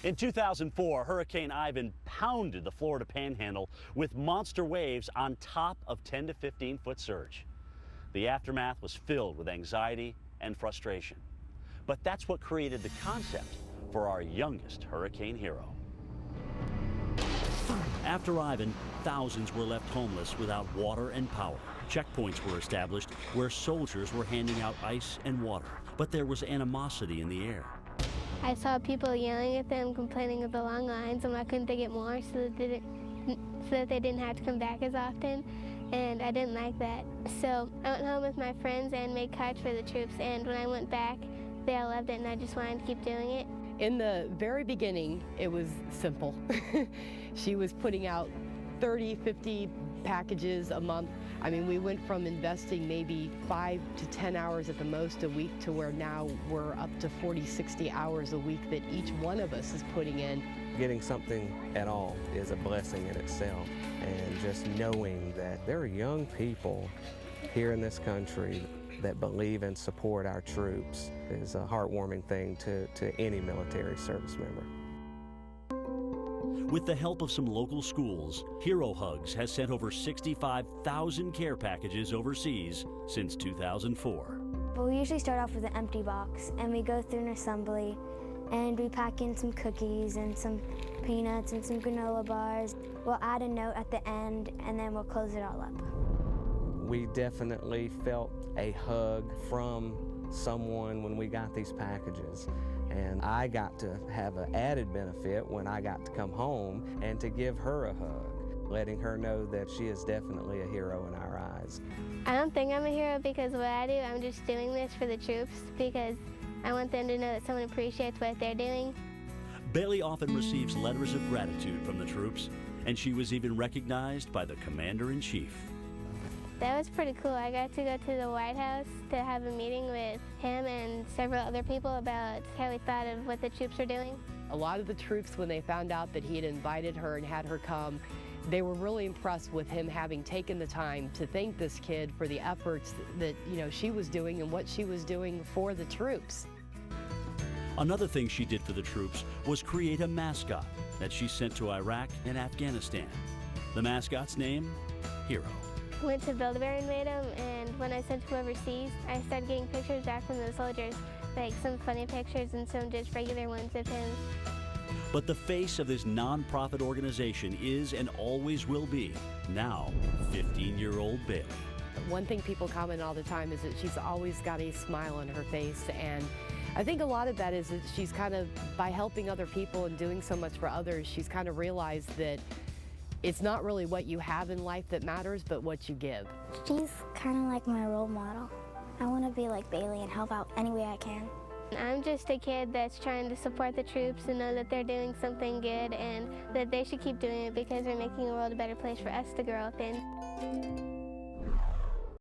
In 2004, Hurricane Ivan pounded the Florida Panhandle with monster waves on top of 10 to 15-foot surge. The aftermath was filled with anxiety and frustration. But that's what created the concept for our youngest hurricane hero. After Ivan, thousands were left homeless without water and power. Checkpoints were established where soldiers were handing out ice and water, but there was animosity in the air. I saw people yelling at them, complaining of the long lines and why couldn't they get more so that they didn't have to come back as often, and I didn't like that. So I went home with my friends and made cards for the troops, and when I went back, they all loved it and I just wanted to keep doing it. In the very beginning, it was simple. She was putting out 30, 50 packages a month. I mean, we went from investing maybe 5 to 10 hours at the most a week to where now we're up to 40, 60 hours a week that each one of us is putting in. Getting something at all is a blessing in itself, and just knowing that there are young people here in this country that believe and support our troops is a heartwarming thing to any military service member. With the help of some local schools, Hero Hugs has sent over 65,000 care packages overseas since 2004. Well, we usually start off with an empty box, and we go through an assembly, and we pack in some cookies and some peanuts and some granola bars. We'll add a note at the end, and then we'll close it all up. We definitely felt a hug from someone when we got these packages. And I got to have an added benefit when I got to come home and to give her a hug, letting her know that she is definitely a hero in our eyes. I don't think I'm a hero because of what I do. I'm just doing this for the troops because I want them to know that someone appreciates what they're doing. Bailey often receives letters of gratitude from the troops, and she was even recognized by the Commander-in-Chief. That was pretty cool. I got to go to the White House to have a meeting with him and several other people about how he thought of what the troops are doing. A lot of the troops, when they found out that he had invited her and had her come, they were really impressed with him having taken the time to thank this kid for the efforts that she was doing and what she was doing for the troops. Another thing she did for the troops was create a mascot that she sent to Iraq and Afghanistan. The mascot's name? Hero. Went to Build-A-Bear and made them, and when I sent them overseas, I started getting pictures back from the soldiers, like some funny pictures and some just regular ones of him. But the face of this nonprofit organization is and always will be, now, 15-year-old Bailey. One thing people comment all the time is that she's always got a smile on her face, and I think a lot of that is that she's kind of, by helping other people and doing so much for others, she's kind of realized that it's not really what you have in life that matters, but what you give. She's kind of like my role model. I want to be like Bailey and help out any way I can. I'm just a kid that's trying to support the troops and know that they're doing something good and that they should keep doing it because they're making the world a better place for us to grow up in.